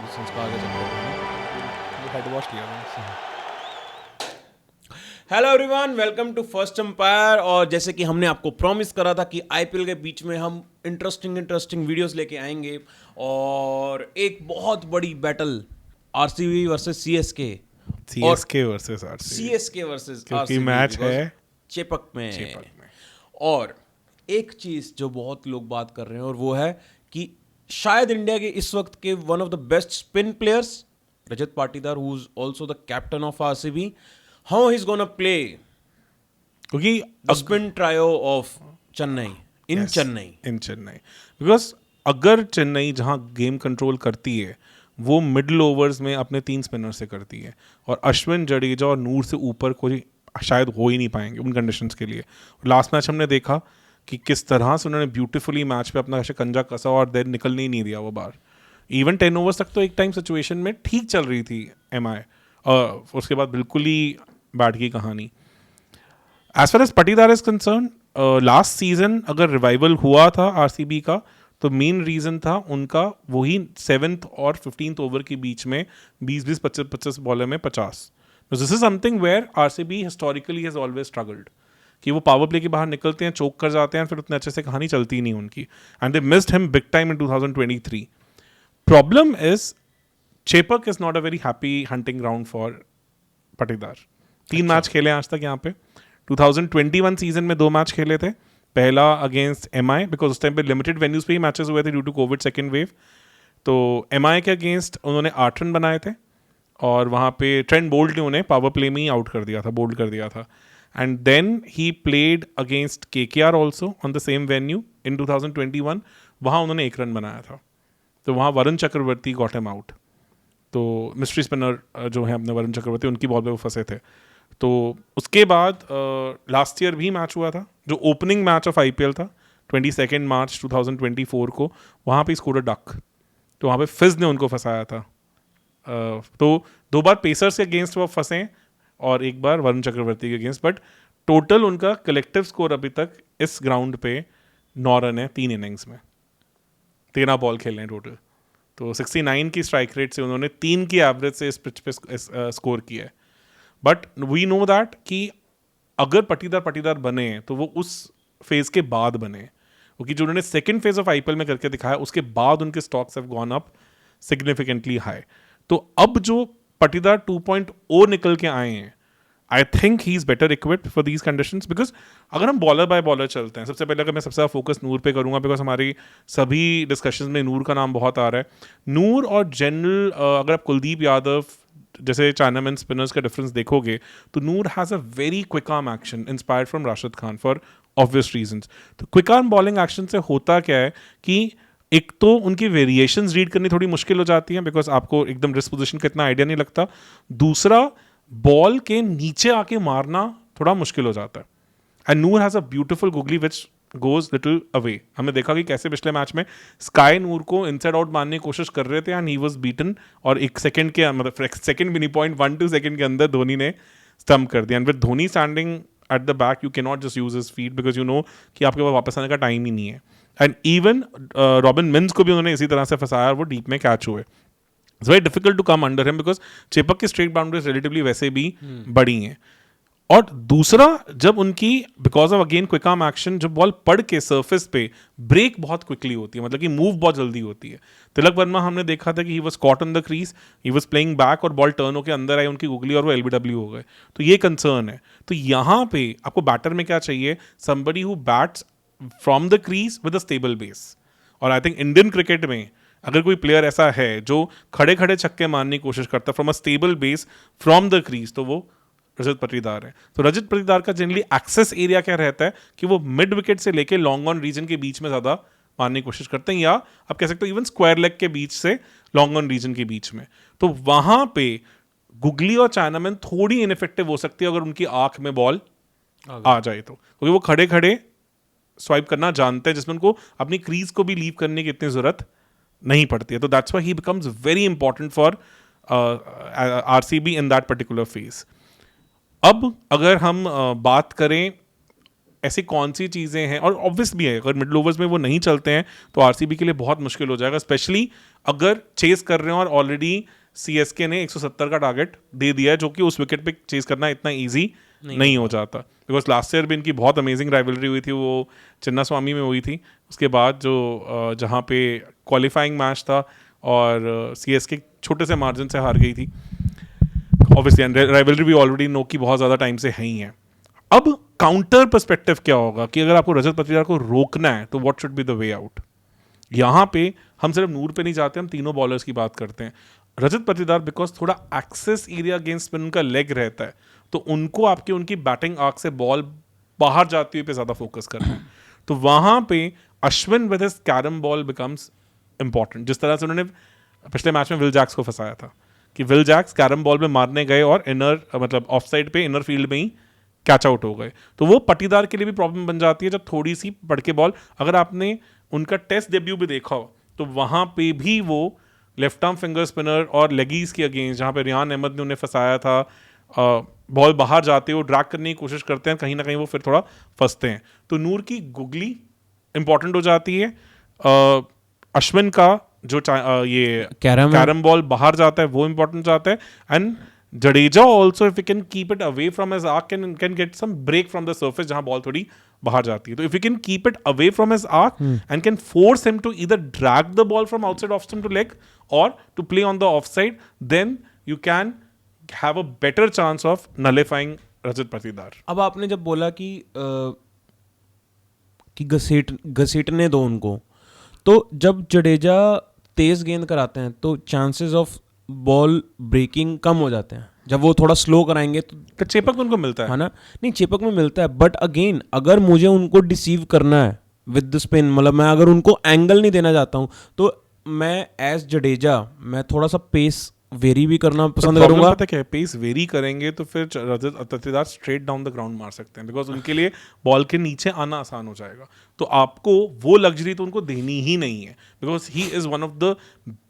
संस्कार आगे चल रहे हेड वॉश किया था। Hello everyone, welcome to first empire. और जैसे कि हमने आपको प्रॉमिस करा था कि आईपीएल के बीच में हम इंटरेस्टिंग वीडियोस लेके आएंगे और एक बहुत बड़ी बैटल आरसीबी वर्सेस सीएसके और CSK versus RCB, CSK versus क्योंकि आरसीबी मैच है चेपक में। चेपक में। और एक चीज जो बहुत लोग बात कर रहे हैं और वो है कि शायद इंडिया के इस वक्त के one of the best spin players Rajat Patidar, who is also the captain of RCB, how he is gonna play क्योंकि the spin trio of Chennai in Chennai because अगर चेन्नई जहां गेम कंट्रोल करती है वो मिडल ओवर्स में अपने 3 स्पिनर से करती है, और अश्विन, जडेजा और नूर से ऊपर कोई शायद हो ही नहीं पाएंगे उन कंडीशंस के लिए। लास्ट मैच हमने देखा कि किस तरह से उन्होंने ब्यूटीफुली मैच पे अपना शिकंजा कसा और देन निकलने ही नहीं दिया वो बार। इवन 10 ओवर्स तक तो एक टाइम सिचुएशन में ठीक चल रही थी एमआई, और उसके बाद बिल्कुल ही बैट की कहानी। As far as Patidar is concern, last season अगर रिवाइवल हुआ था आरसीबी का तो मेन रीजन था उनका वही 7th और 15th ओवर के बीच में 20-20, 25-25 बॉलर में 50। This is something where RCB historically has always struggled कि वो पावर प्ले के बाहर निकलते हैं, चोक कर जाते हैं, फिर उतने अच्छे से कहानी चलती नहीं उनकी, and they missed him big time in 2023। Problem is Chepauk is not a very happy hunting ground for Patidar. 3 match खेले आज तक यहाँ पे। 2021 सीजन में 2 मैच खेले थे, पहला अगेंस्ट एमआई, बिकॉज उस टाइम पे लिमिटेड वेन्यूज पे ही मैचेस हुए थे due to covid second wave. तो एमआई के अगेंस्ट उन्होंने 8 रन बनाए थे और वहाँ पे ट्रेंट बोल्ट ने उन्हें पावर प्ले में ही आउट कर दिया था, बोल्ड कर दिया था। And then he played against KKR also on the same venue in 2021, वहाँ उन्होंने 1 रन बनाया था। तो वहाँ Varun Chakravarthy got him out. तो मिस्ट्री स्पिनर जो है अपने वरुण चक्रवर्ती, उनकी बॉल पे वो फंसे थे। तो उसके बाद लास्ट ईयर भी मैच हुआ था जो ओपनिंग मैच ऑफ आईपीएल था 22 मार्च 2024 को, वहाँ पे स्कोर डक, तो वहाँ पे फिज ने उनको फंसाया था। तो 2 बार पेसर्स के अगेंस्ट वो फंसे और 1 बार वरुण चक्रवर्ती के अगेंस्ट, बट टोटल उनका कलेक्टिव स्कोर अभी तक इस ग्राउंड पे 9 रन है 3 इनिंग्स में, 13 बॉल खेले हैं टोटल। तो 69 की स्ट्राइक रेट से उन्होंने 3 की एवरेज से इस पिच पे स्कोर किया है। बट वी नो दैट कि अगर पाटीदार बने तो वो उस फेज के बाद बने, क्योंकि जो उन्होंने सेकेंड फेज ऑफ आईपीएल में करके दिखाया उसके बाद उनके stocks have gone up significantly high. तो अब जो पाटीदार 2.0 निकल के आए हैं, I think he is better equipped for these conditions. Because अगर हम बॉलर बाय बॉलर चलते हैं, सबसे पहले अगर मैं सबसे ज़्यादा फोकस नूर पे करूंगा, बिकॉज हमारी सभी डिस्कशंस में नूर का नाम बहुत आ रहा है। नूर और जनरल अगर आप कुलदीप यादव जैसे चाइनामैन स्पिनर्स का डिफरेंस देखोगे तो Noor has a very quick arm action inspired from Rashid Khan for obvious reasons. तो क्विक आर्म बॉलिंग एक्शन से होता क्या है कि एक तो उनकी वेरिएशंस रीड करनी थोड़ी मुश्किल हो जाती हैं, बिकॉज आपको एकदम रिस्ट पोजीशन का इतना आइडिया नहीं लगता। दूसरा, बॉल के नीचे आके मारना थोड़ा मुश्किल हो जाता है। And Noor has a beautiful googly which goes little away. हमने देखा कि कैसे पिछले मैच में स्काई नूर को इनसाइड आउट मारने की कोशिश कर रहे थे एंड ही वाज बीटन, और 1 सेकंड के मतलब सेकंड भी नहीं 0.12 सेकंड के अंदर धोनी ने स्टम्प कर दिया। And with Dhoni standing at the back you can not just use his feet, because you know कि आपके पास वापस आने का टाइम ही नहीं है। एंड इवन रॉबिन मिन्स को भी उन्होंने इसी तरह से फंसाया और वो डीप में कैच हुए। It's very difficult to come under him because Chepauk की स्ट्रेट बाउंड्रीज रिलेटिवली वैसे भी बड़ी हैं। और दूसरा, जब उनकी because of again quick arm action जब बॉल पड़ के सरफेस पे ब्रेक बहुत क्विकली होती है, मतलब कि मूव बहुत जल्दी होती है। तिलक वर्मा हमने देखा था कि he was caught on the crease, he was playing back और बॉल टर्न होकर अंदर आई उनकी गुगली और वो एलबीडब्ल्यू हो गए। तो ये कंसर्न है। तो यहाँ पे आपको बैटर में क्या चाहिए? Somebody who bats from the crease with a stable base. और आई थिंक इंडियन क्रिकेट में अगर कोई प्लेयर ऐसा है जो खड़े खड़े छक्के मारने की कोशिश करता है from a stable base from the crease, तो वो रजत पाटीदार है। तो रजत पाटीदार का जनरली एक्सेस एरिया क्या रहता है कि वो मिड विकेट से लेके लॉन्ग ऑन रीजन के बीच में ज़्यादा मारने की कोशिश करते हैं, या आप कह सकते हो इवन स्क्वायर लेग के बीच से लॉन्ग ऑन रीजन के बीच में। तो वहाँ पे गुगली और चाइनामैन थोड़ी इनइफेक्टिव हो सकती है अगर उनकी आंख में बॉल आ जाए तो, क्योंकि वो खड़े खड़े स्वाइप करना जानते हैं, जिसमें उनको अपनी क्रीज को भी लीव करने की इतनी ज़रूरत नहीं पड़ती है। तो that's why he becomes very important for RCB in that particular phase. अब अगर हम बात करें ऐसी कौन सी चीज़ें हैं, और ऑब्वियस भी है अगर मिडल ओवर्स में वो नहीं चलते हैं तो आरसीबी के लिए बहुत मुश्किल हो जाएगा, स्पेशली अगर चेस कर रहे हैं और ऑलरेडी CSK ने 170 का टारगेट दे दिया है, जो कि उस विकेट पे चेस करना इतना ईजी नहीं हो जाता, बिकॉज लास्ट ईयर भी इनकी बहुत अमेजिंग राइवलरी हुई थी, वो चिन्नास्वामी में हुई थी। उसके बाद जो जहाँ पे क्वालिफाइंग मैच था और CSK छोटे से मार्जिन से हार गई थी। ऑब्वियसली राइवलरी भी ऑलरेडी नो की बहुत ज़्यादा टाइम से है ही है। अब काउंटर पर्सपेक्टिव क्या होगा कि अगर आपको रजत पाटीदार को रोकना है तो what should be the way out. यहाँ पे हम सिर्फ नूर पे नहीं जाते, हम तीनों बॉलर्स की बात करते हैं। रजत पाटीदार बिकॉज थोड़ा एक्सेस एरिया अगेंस्ट स्पिन उनका लेग रहता है, तो उनको आपके उनकी बैटिंग आर्क से बॉल बाहर जाती हुई पे ज़्यादा फोकस करना है। तो वहाँ पे Ashwin with his carrom ball becomes important. जिस तरह से उन्होंने पिछले मैच में विल जैक्स को फंसाया था कि विल जैक्स कैरम बॉल में मारने गए और इनर मतलब ऑफ साइड पे इनर फील्ड में ही कैच आउट हो गए, तो वो पाटीदार के लिए भी प्रॉब्लम बन जाती है जब थोड़ी सी पड़ के बॉल। अगर आपने उनका टेस्ट डेब्यू भी देखा हो तो वहाँ पे भी वो लेफ्ट आर्म फिंगर स्पिनर और लेगीज के अगेंस्ट, जहाँ पे रियान अहमद ने उन्हें फंसाया था, बॉल बाहर जाते हो ड्रैग करने की कोशिश करते हैं, कहीं ना कहीं वो फिर थोड़ा फंसते हैं। तो नूर की गुगली इंपॉर्टेंट हो जाती है, अश्विन का जो ये कैरम बॉल बाहर जाता है वो इंपॉर्टेंट जाता है, and Jadeja also if you can keep it away from his arc can get some break from the surface जहां बॉल थोड़ी बाहर जाती है। तो if you can keep it away from his arc and can force him to either drag the ball from outside off stump to leg or to play on the off side, then you can have a better chance of nullifying Rajat Patidar. अब आपने जब बोला कि घसीटने दो उनको, तो जब जडेजा तेज गेंद कराते हैं तो चांसेस ऑफ बॉल ब्रेकिंग कम हो जाते हैं। जब वो थोड़ा स्लो कराएंगे तो चेपक में उनको मिलता है ना, नहीं चेपक में मिलता है, बट अगेन अगर मुझे उनको डिसीव करना है विद द स्पिन, मतलब मैं अगर उनको एंगल नहीं देना चाहता हूँ तो मैं एज जडेजा मैं थोड़ा सा पेस वेरी भी करना पसंद करूंगा। पता क्या है, पेस वेरी करेंगे तो फिर Rajat Patidar straight down the ground मार सकते हैं, बिकॉज उनके लिए बॉल के नीचे आना आसान हो जाएगा। तो आपको वो लग्जरी तो उनको देनी ही नहीं है, because he is one of the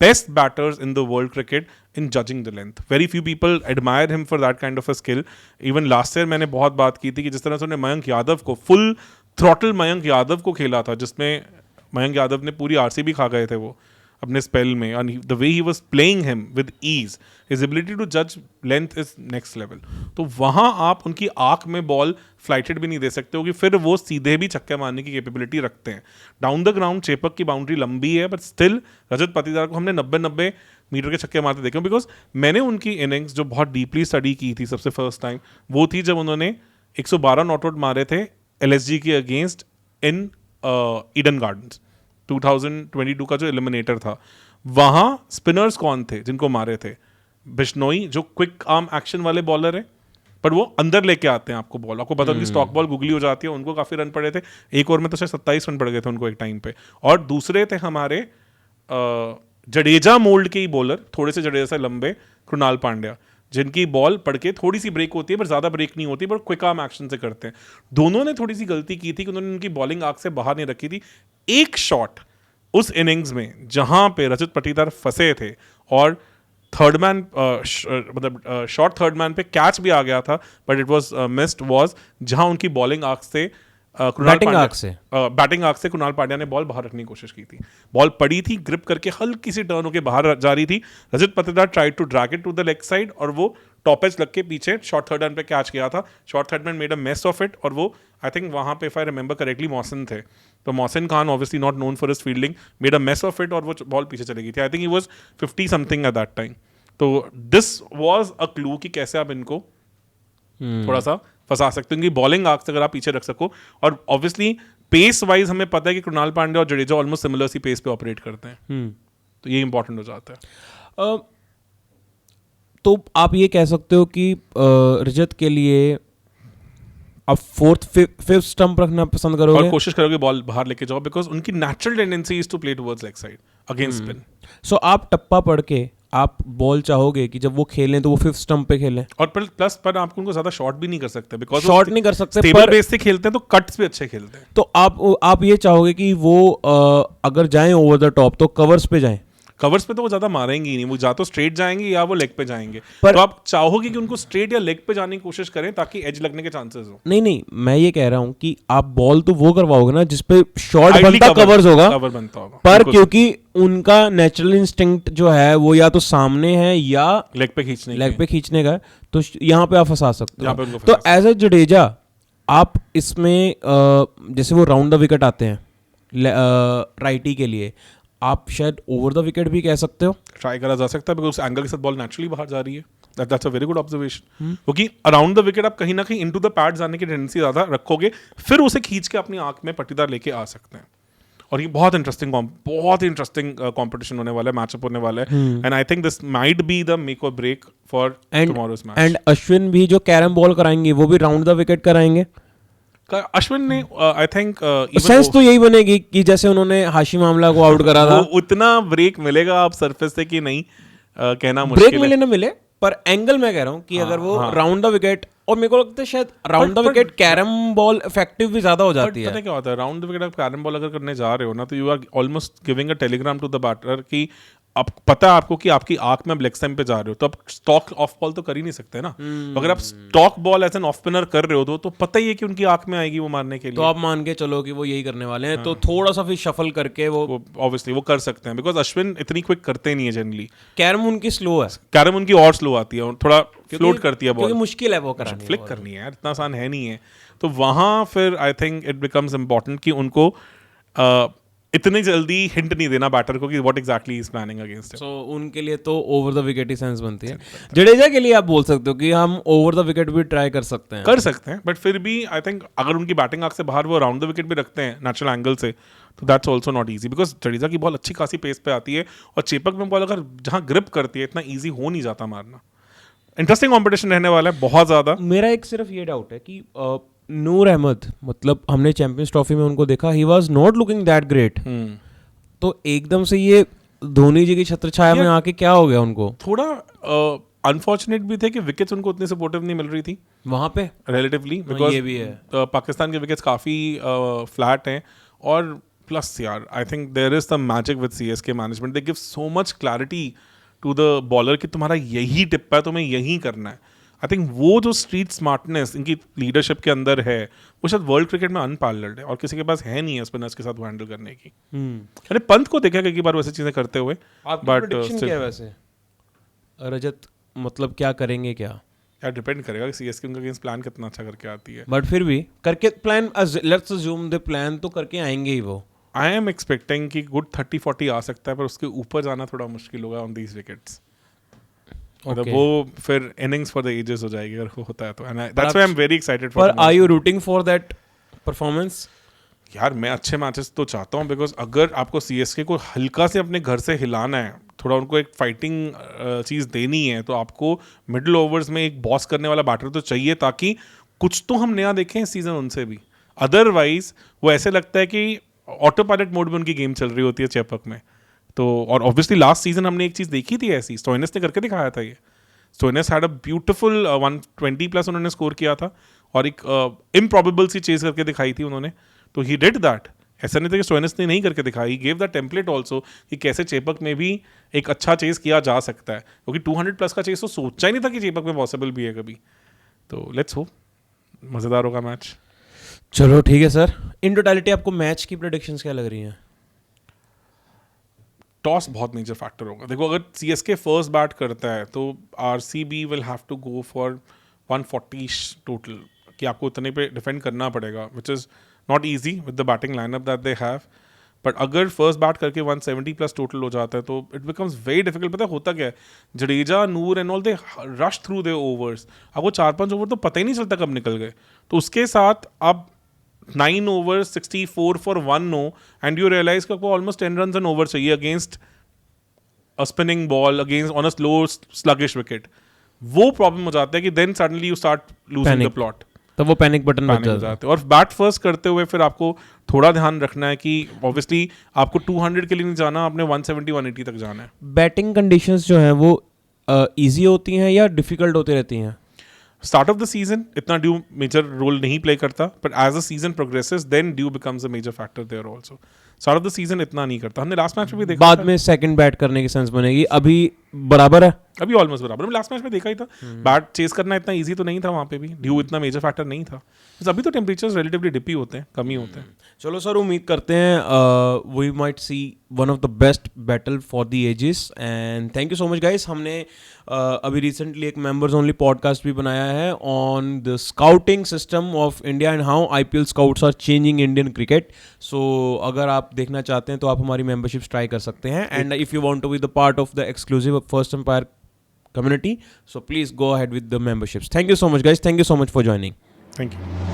best batters in the world cricket in judging the length. Very few people admire him for that kind of a skill. Even last year मैंने बहुत बात की थी कि जिस तरह से उन्होंने मयंक यादव को फुल थ्रॉटल मयंक यादव को खेला था, जिसमें मयंक यादव ने पूरी RCB खा गए थे वो अपने स्पेल में, and the way he was playing him with ease, his ability to judge length is next level। तो वहाँ आप उनकी आँख में बॉल फ्लाइटेड भी नहीं दे सकते हो कि फिर वो सीधे भी छक्के मारने की कैपेबिलिटी रखते हैं। डाउन द ग्राउंड चेपक की बाउंड्री लंबी है, बट स्टिल रजत पाटीदार को हमने 90-90 मीटर के छक्के मारते देखे, बिकॉज मैंने उनकी इनिंग्स जो बहुत डीपली स्टडी की थी सबसे फर्स्ट टाइम, वो थी जब उन्होंने 112 नॉट आउट मारे थे LSG के अगेंस्ट इन ईडन गार्डन्स 2022 का जो एलिमिनेटर था। वहाँ स्पिनर्स कौन थे जिनको मारे थे? बिश्नोई जो क्विक आर्म एक्शन वाले बॉलर है, पर वो अंदर लेके आते हैं आपको बॉल, आपको पता है उनकी स्टॉक बॉल गुगली हो जाती है, उनको काफ़ी रन पड़े थे, एक ओवर में तो शायद 27 रन पड़ गए थे उनको एक टाइम पे। और दूसरे थे हमारे जडेजा मोल्ड के ही बॉलर, थोड़े से जडेजा से लंबे, कृणाल पांड्या, जिनकी बॉल पड़ के थोड़ी सी ब्रेक होती है पर ज़्यादा ब्रेक नहीं होती, पर क्विक आर्म एक्शन से करते हैं। दोनों ने थोड़ी सी गलती की थी कि उन्होंने उनकी बॉलिंग आर्क से बाहर नहीं रखी थी। एक शॉट उस इनिंग्स में जहां पे रजत पाटीदार फंसे थे और थर्ड मैन मतलब शॉर्ट थर्ड मैन पे कैच भी आ गया था, but it was missed, was जहां उनकी बॉलिंग आर्क से बैटिंग आर्क से कृणाल पांड्या ने बॉल बाहर रखने की कोशिश की थी। बॉल पड़ी थी, ग्रिप करके हल्की सी टर्न होकर बाहर जा रही थी, Rajat Patidar tried to drag it to the leg side और वो टॉप एज लग के पीछे शॉर्ट थर्ड मैन पे कैच किया था। Short third man made a mess of it और वो आई थिंक वहाँ पे if I remember correctly Mohsin थे, तो Mohsin Khan obviously not known for his fielding made a mess of it और वो बॉल पीछे चली गई थी। I think he was 50 something at that time. तो दिस वाज अ क्लू कि कैसे आप इनको थोड़ा सा फंसा सकते हो, बॉलिंग आर्क से अगर आप पीछे रख सको। और ऑब्वियसली पेस वाइज हमें पता है कि कृणाल पांड्या और जडेजा ऑलमोस्ट सिमिलर सी पेस पे ऑपरेट करते हैं, तो ये इंपॉर्टेंट हो जाता है। तो आप ये कह सकते हो कि रजत के लिए आप फिफ्थ स्टंप रखना पसंद करोगे और कोशिश करोगे बॉल बाहर लेके जाओ, बिकॉज उनकी natural tendency is to play towards leg side against spin. So आप टप्पा पढ़ के आप बॉल चाहोगे कि जब वो खेलें तो वो फिफ्थ स्टंप पे खेलें, और प्लस पर आपको उनको ज्यादा शॉट भी नहीं कर सकते, बिकॉज शॉट नहीं कर सकते, पर बेस से खेलते हैं तो कट्स भी अच्छे खेलते हैं। तो आप ये चाहोगे कि वो अगर जाएं ओवर द टॉप तो कवर्स पे जाएं। कवर्स पे तो वो ज्यादा मारेंगे ही नहीं, वो या तो स्ट्रेट जाएंगे या वो लेग पे जाएंगे। पर- तो आप चाहोगे कि उनको स्ट्रेट या लेग पे जाने की कोशिश करें ताकि एज लगने के चांसेस हो। नहीं, मैं ये कह रहा हूँ कि आप बॉल तो वो करवाओगे ना जिसपे शॉट Ideally बनता कवर्स होगा, कवर बनता होगा, पर बिल्कुल क्योंकि उनका नेचुरल इंस्टिंक्ट जो है वो या तो सामने है या लेग पे खींचने लेग पे खींचने का है, तो यहाँ पे आप फंसा सकते यहाँ पे हो। उनको तो फंसा एज ए जडेजा आप इसमें जैसे वो राउंड द विकेट आते हैं राइटी के लिए, आप शायद ओवर द विकेट भी कह सकते हो। ट्राई करा जा सकता है बिकॉज उस एंगल के साथ बॉल नेचुरली बाहर जा रही है। That's a very good observation, क्योंकि अराउंड द विकेट आप कहीं ना कहीं इनटू द पैड जाने की टेंडेंसी ज्यादा रखोगे, फिर उसे खींच के अपनी आंख में पट्टीदार लेके आ सकते हैं। और ये बहुत इंटरेस्टिंग कंपटीशन होने वाला है, मैचअप होने वाला है, and I think this might be the make or break for tomorrow's match. And Ashwin भी जो कैरम बॉल कराएंगे वो भी राउंड द विकेट कराएंगे। अश्विन ने आई थिंक सेंस तो यही बनेगी कि जैसे उन्होंने हाशिम आमला को आउट करा था, उतना ब्रेक मिलेगा आप सरफेस से कि नहीं कहना ब्रेक मुश्किल मिले है। ना मिले, पर एंगल मैं कह रहा हूँ कि अगर वो राउंड द विकेट, और मेरे को लगता है शायद round the wicket carrom ball effective भी ज्यादा हो जाती है। पता क्या होता है, राउंड द विकेट आप कैरम बॉल अगर करने जा रहे हो ना, तो you are almost giving a telegram to the batter कि अब पता है आपको कि आपकी आंख में लेग स्टंप पे जा रहे हो, तो आप स्टॉक ऑफ बॉल तो कर ही नहीं सकते ना। अगर आप stock ball as an off spinner कर रहे हो तो पता ही है कि उनकी आंख में आएगी वो मारने के लिए। तो आप मान के चलो कि वो यही करने वाले हैं, तो थोड़ा सा फिर शफल करके वो ऑब्वियसली वो कर सकते हैं, बिकॉज अश्विन इतनी क्विक करते नहीं है जनरली। कैरम उनकी स्लो है, कैरम उनकी और स्लो आती है और थोड़ा फ्लोट करती है बॉल, क्योंकि मुश्किल है वो करानी, फ्लिक करनी है यार, इतना आसान है नहीं है। तो वहां फिर I think it becomes important कि उनको इतनी जल्दी हिंट नहीं देना बैटर को कि what exactly is planning against him. So उनके लिए तो ओवर द विकेट ही सेंस बनती है। जडेजा के लिए आप बोल सकते हो कि हम ओवर द विकेट भी ट्राई कर सकते हैं, बट फिर भी आई थिंक अगर उनकी बैटिंग आंख से बाहर वो राउंड द विकेट भी रखते हैं नेचुरल एंगल से, तो that's also not easy, because Jadeja की बॉल अच्छी खासी पेस पे आती है और चेपक में बॉल अगर जहां ग्रिप करती है इतना ईजी हो नहीं जाता मारना। इंटरेस्टिंग कॉम्पिटिशन रहने वाला है बहुत ज्यादा। मेरा एक सिर्फ ये डाउट है कि नूर अहमद, मतलब हमने चैंपियंस ट्रॉफी में उनको देखा, he was not looking that great, तो एकदम से ये धोनी जी की छत्र छाया में आके क्या हो गया उनको? थोड़ा अनफॉर्चुनेट भी थे कि विकेट्स उनको उतनी सपोर्टिव नहीं मिल रही थी वहां पे रिलेटिवली, ये बिकॉज भी है। पाकिस्तान के विकेट्स काफ़ी फ्लैट हैं, और प्लस यार I think there is the magic with CSK management, they give so much clarity to the bowler कि तुम्हारा यही टिप्पा है, तुम्हें यही करना है। आई थिंक वो जो स्ट्रीट स्मार्टनेस इनकी लीडरशिप के अंदर है वो शायद वर्ल्ड क्रिकेट में अनपैरेलल्ड है, और किसी के पास है नहीं है स्पिनर्स के साथ वो हैंडल करने की। मैंने पंत को देखा कई बार वैसे चीजें करते हुए, बट क्या है वैसे रजत, मतलब क्या करेंगे क्या? यार डिपेंड करेगा कि सीएसके उनका अगेंस्ट प्लान कितना अच्छा करके आती है, बट फिर भी करके plan, let's assume the plan तो करके आएंगे ही वो। आई एम एक्सपेक्टिंग कि गुड 30-40 आ सकता है, पर उसके ऊपर जाना थोड़ा मुश्किल होगा ऑन दीज विकेट्स। मतलब वो फिर इनिंग्स फॉर द एजेस हो जाएगी अगर वो होता है तो, and that's why I am very excited for. पर are you rooting for that performance? यार मैं अच्छे मैचेस तो चाहता हूँ, बिकॉज अगर आपको सीएसके को हल्का से अपने घर से हिलाना है, थोड़ा उनको एक फाइटिंग चीज़ देनी है, तो आपको मिडिल ओवर्स में एक बॉस करने वाला बैटर तो चाहिए, ताकि कुछ तो हम नया देखें इस सीजन उनसे भी। अदरवाइज वो ऐसे लगता है कि ऑटो पायलट मोड में उनकी गेम चल रही होती है चेपक में। तो और ऑब्वियसली लास्ट सीजन हमने एक चीज़ देखी थी ऐसी, स्टोइनिस ने करके दिखाया था ये। Stoinis had a beautiful 120 plus उन्होंने स्कोर किया था, और एक इम्प्रॉबेबल सी चेज करके दिखाई थी उन्होंने, तो ही डिड दैट। ऐसा नहीं था कि स्टोइनिस ने नहीं करके दिखाई, गिव द टेम्पलेट ऑल्सो कि कैसे चेपक में भी एक अच्छा चेज किया जा सकता है, क्योंकि 200 प्लस का चेज तो सोचा ही नहीं था कि चेपक में पॉसिबल भी है कभी। तो लेट्स होप मज़ेदार होगा मैच। चलो ठीक है सर, इन टोटलिटी आपको मैच की प्रेडिक्शंस क्या लग रही हैं? टॉस बहुत मेजर फैक्टर होगा। देखो अगर सीएसके फर्स्ट बैट करता है तो RCB will have to go for 140 total, कि आपको उतने पे डिफेंड करना पड़ेगा, which is not easy with the batting lineup that they have. But अगर फर्स्ट बैट करके 170 प्लस टोटल हो जाता है तो इट बिकम्स वेरी डिफिकल्ट। पता है होता क्या है, Jadeja, Noor and all they rush through the overs, आपको 4-5 ओवर तो पता ही नहीं चलता कब निकल गए। तो उसके साथ आप 9 overs 64 for 1 no, and you realize कि आपको almost 10 runs an over चाहिए against a spinning ball, against on a slow sluggish wicket। वो प्रॉब्लम हो जाता है कि then suddenly you start losing the plot, तब वो पैनिक बटन बज जाता है। और बैट फर्स्ट करते हुए फिर आपको थोड़ा ध्यान रखना है कि ऑब्वियसली आपको 200 के लिए नहीं जाना, आपने 170-180 तक जाना है। बैटिंग कंडीशंस जो हैं वो इजी होती हैं या डिफिकल्ट होती रहती हैं? स्टार्ट ऑफ द सीजन इतना ड्यू मेजर रोल नहीं प्ले करता, but as a season progresses then dew becomes a major factor there also. Start of the season इतना नहीं करता, हमने लास्ट मैच में भी देखा बाद था। में सेकंड बैट करने की सेंस बनेगी, अभी बराबर है। अभी ऑलमोस्ट बराबर, हम लास्ट मैच में देखा ही था। बैट चेस करना इतना इजी तो नहीं था वहाँ पे भी, ड्यू इतना मेजर फैक्टर नहीं था। बस अभी तो टेम्परेचर्स रिलेटिवली डिपी होते हैं, कम ही होते हैं। चलो सर, उम्मीद करते हैं we might see one of the best battle for the ages, and thank you so much guys. हमने अभी रिसेंटली एक मेंबर्स ओनली पॉडकास्ट भी बनाया है on the scouting system of India and how IPL scouts are changing Indian cricket. So अगर आप देखना चाहते हैं तो आप हमारी मेंबरशिप ट्राई कर सकते हैं, and if you want to be the part of the exclusive first empire community, so please go ahead with the memberships. Thank you so much guys, thank you so much for joining. Thank you.